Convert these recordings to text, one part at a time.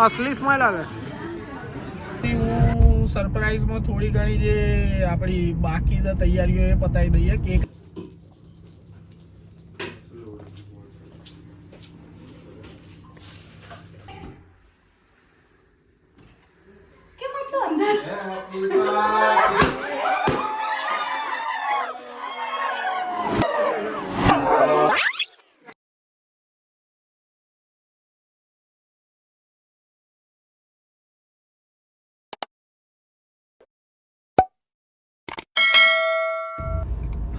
असली स्माइल આવે. હું સરપ્રાઈઝમાં થોડી ઘણી જે આપણી બાકી તૈયારીઓ એ પતાવી દઈએ. કેક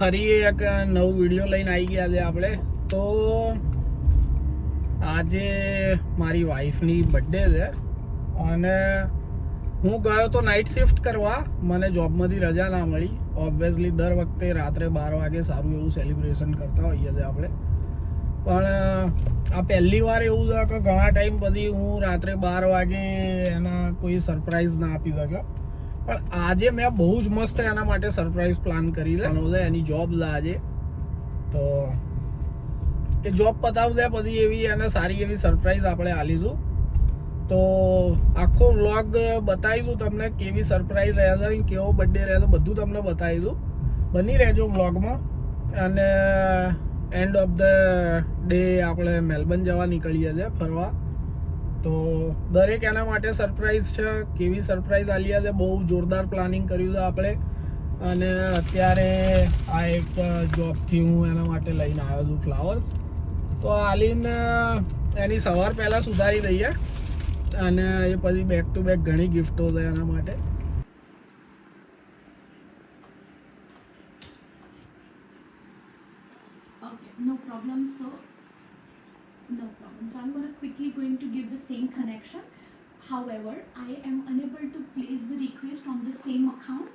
ફરી એક નવું વિડીયો લઈને આવી ગયા છે આપણે. તો આજે મારી વાઈફની બર્થડે છે અને હું ગયો તો નાઇટ શિફ્ટ કરવા. મને જોબમાંથી રજા ના મળી. ઓબ્વિયસલી દર વખતે રાત્રે 12 વાગે સારું એવું સેલિબ્રેશન કરતા હોઈએ છીએ આપણે, પણ આ પહેલી વાર એવું છે કે ઘણા ટાઈમ પછી હું રાત્રે 12 વાગે એના કોઈ સરપ્રાઈઝ ના આપી શક્યો. પણ આજે મેં બહુ જ મસ્ત એના માટે સરપ્રાઈઝ પ્લાન કરી છે. એની જોબ છે આજે, તો એ જોબ પતાવશે પછી એવી એને સારી એવી સરપ્રાઈઝ આપણે આલીશું. તો આખો વ્લોગ બતાવીશું તમને, કેવી સરપ્રાઈઝ રહેશે, કેવો બર્થડે રહેશે, બધું તમને બતાવીશું. બની રહેજો વ્લોગમાં. અને એન્ડ ઓફ ધ ડે આપણે મેલબર્ન જવા નીકળીએ છીએ ફરવા. તો દરેક એના માટે સરપ્રાઈઝ છે. કેવી સરપ્રાઈઝ આલિયા છે, બહુ જોરદાર પ્લાનિંગ કર્યું છે આપણે. અને અત્યારે આ એક જોબથી હું એના માટે લઈને આવ્યો છું ફ્લાવર્સ. તો આલીને એની સવાર પહેલાં સુધારી દઈએ અને એ પછી બેક ટુ બેક ઘણી ગિફ્ટો છે એના માટે. Okay, no problem. So I'm quickly going to give the same connection. However, I am unable to place the request on the same account.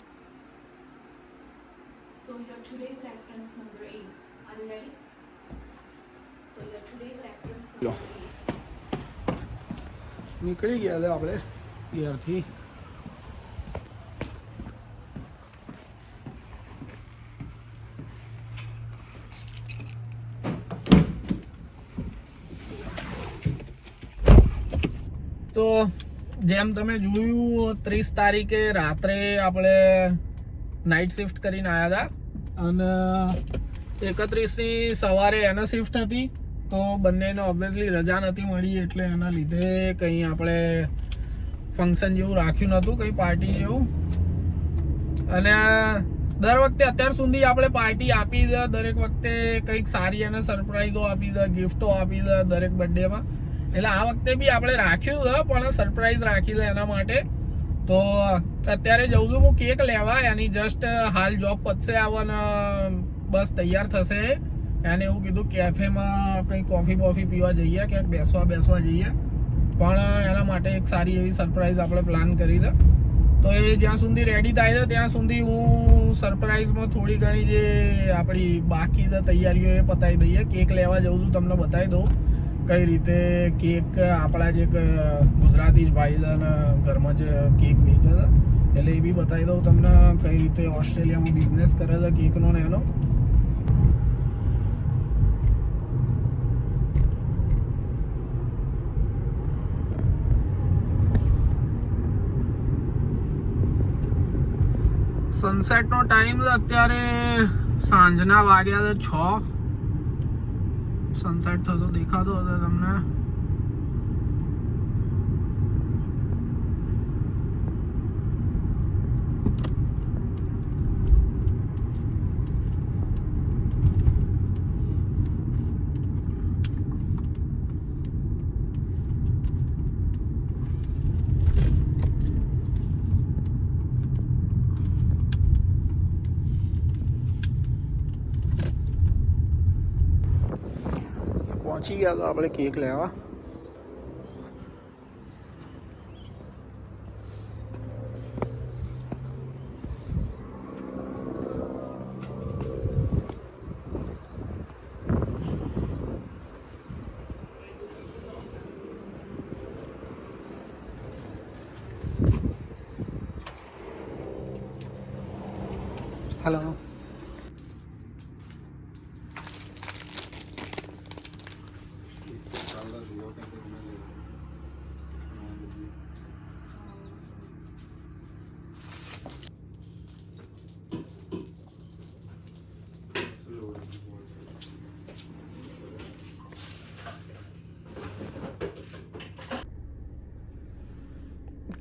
So your today's reference number is, are you ready? So your today's reference number is. નીકળી ગયા છે આપણે પિયરથી. તો જેમ તમે જોયું 30 તારીખે રાત્રે આપણે નાઇટ શિફ્ટ કરીને આવ્યા હતા અને 31ની સવારે એના શિફ્ટ હતી. તો બંનેને ઓબ્વિયસલી રજા નથી મળી, એટલે એના લીધે કંઈ આપણે ફંક્શન જેવું રાખ્યું નહોતું, કંઈ પાર્ટી જેવું. અને દર વખતે અત્યાર સુધી આપણે પાર્ટી આપી છે, દરેક વખતે કંઈક સારી અને સરપ્રાઈઝો આપી છે, ગિફ્ટો આપી છે દરેક બર્થડેમાં. એટલે આ વખતે બી આપણે રાખ્યું છે, પણ સરપ્રાઈઝ રાખી છે એના માટે. તો અત્યારે જઉં છું હું કેક લેવા. એની જસ્ટ હાલ જોબ પતશે આવવાના, બસ તૈયાર થશે. એને એવું કીધું કેફેમાં કંઈ કોફી બોફી પીવા જઈએ, ક્યાંક બેસવા જઈએ. પણ એના માટે એક સારી એવી સરપ્રાઈઝ આપણે પ્લાન કરી છે. તો એ જ્યાં સુધી રેડી થાય છે ત્યાં સુધી હું સરપ્રાઈઝમાં થોડી ઘણી જે આપણી બાકી તૈયારીઓ એ પતાવી દઈએ. કેક લેવા જઉં છું, તમને બતાવી દઉં કઈ રીતે કેક. આપણા જે ગુજરાતી જ ભાઈ છે અને ઘરમાં જ કેક વેચે છે, એટલે એ બી બતાવી દઉં તમને કઈ રીતે ઓસ્ટ્રેલિયામાં બિઝનેસ કરે છે કેકનો ને એનો. સનસેટનો ટાઈમ છે અત્યારે સાંજના વાગ્યા છે 6. સનસેટ થતો દેખાતો હતો તમને. પહોંચી ગયા તો આપણે કેક લેવા. હેલો.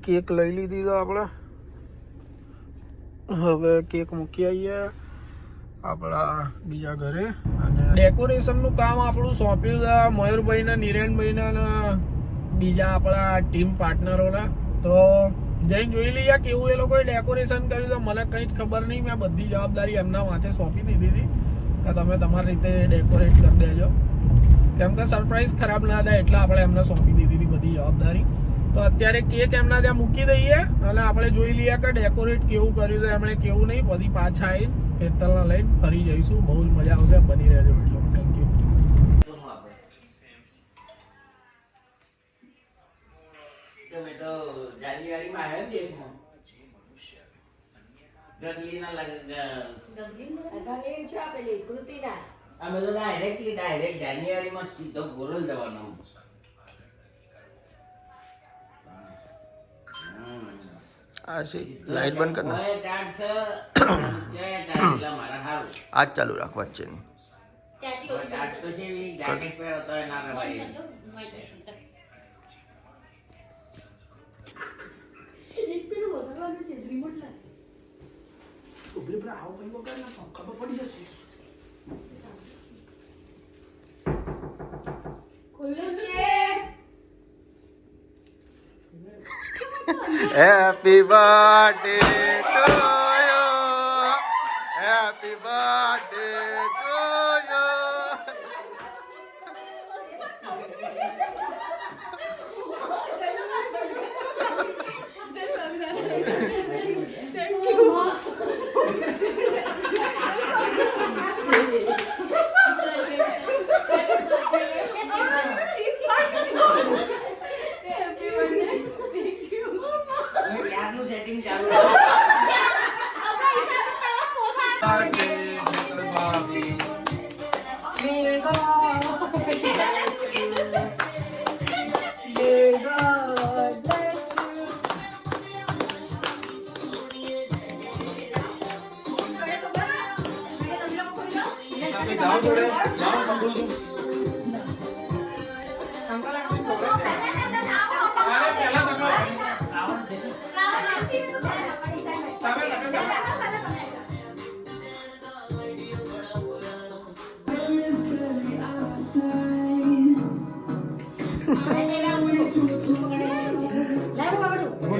કેક લઈ લીધી તો આપણે હવે કેક મૂકી આવીએ આપણા બીજા ઘરે. અને ડેકોરેશનનું કામ આપણું સોંપ્યું છે મયુરભાઈને, નિરેનભાઈને અને બીજા આપણા ટીમ પાર્ટનરોના. તો જઈને જોઈ લઈએ કેવું એ લોકોએ ડેકોરેશન કર્યું તો. મને કંઈ જ ખબર નહીં, મેં બધી જવાબદારી એમના માથે સોંપી દીધી હતી કે તમે તમારી રીતે ડેકોરેટ કરી દેજો, કેમ કે સરપ્રાઈઝ ખરાબ ના થાય એટલે આપણે એમને સોંપી દીધી હતી બધી જવાબદારી. તો અત્યારે કેક એમના ત્યાં મૂકી દઈએ અને આપણે જોઈ લઈએ કે ડેકોરેટ કેવું કર્યું છે એમણે, કેવું નહીં. પછી પાછા આવીને હેતલને લઈને ફરી જઈશું. બહુ જ મજા આવશે. બની રહેજો વિડીયોમાં. Thank you. જાન્યુઆરીમાં આવ્યા દેશમાં અમે તો ડાયરેક્ટ જાન્યુઆરીમાં સીધો ગોરલ જવાનો. લાઈટ બંધ કર મારા હારું આજ ચાલુ રાખવા જ છે ને. તો છે જાકેટ પહેરો તો ના રવાય. Happy birthday to you. Happy birthday to you.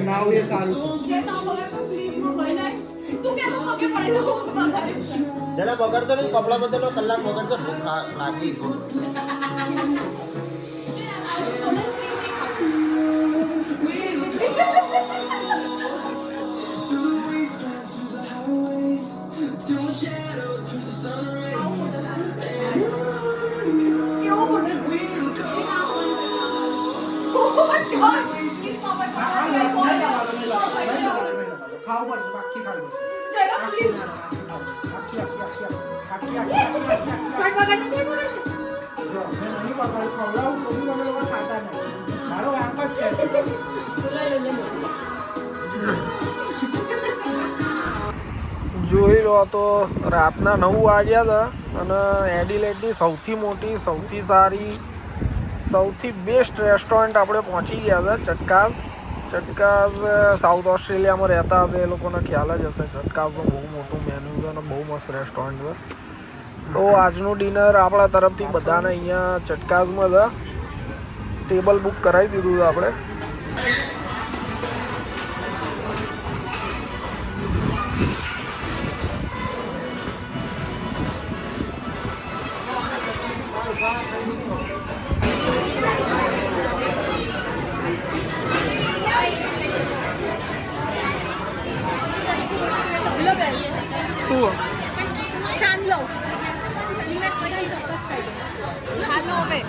નાવ એ સારું છે. જરા બગડતો નહીં, કપડા બદલો, કલાક બગડતો, ભૂખ લાગી. ખાવું પડશે, બાકી ખાવું પડશે. જોઈ લો તો રાતના 9 વાગ્યા હતા અને એડિલેડની સૌથી મોટી, સૌથી સારી, સૌથી બેસ્ટ રેસ્ટોરન્ટ આપણે પહોંચી ગયા હતા. ચટકાસ સાઉથ ઓસ્ટ્રેલિયામાં રહેતા હશે એ લોકોને ખ્યાલ જ હશે. ચટકાસનું બહુ મોટું મેન્યુ છે અને બહુ મસ્ત રેસ્ટોરન્ટ છે. તો આજનું ડિનર આપણા તરફથી બધાને અહીંયા ચટકાસમાં છે. ટેબલ બુક કરાવી દીધું છે આપણે. શું ચાંદલો હાલો હવે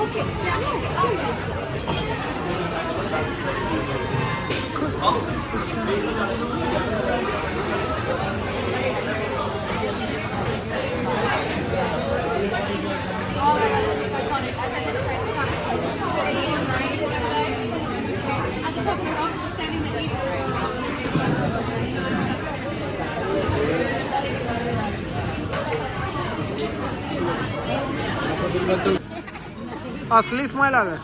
ઓકે असली स्माइल आ गए.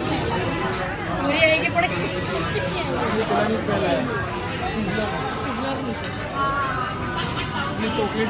पूरी आएगी पड़े चॉकलेट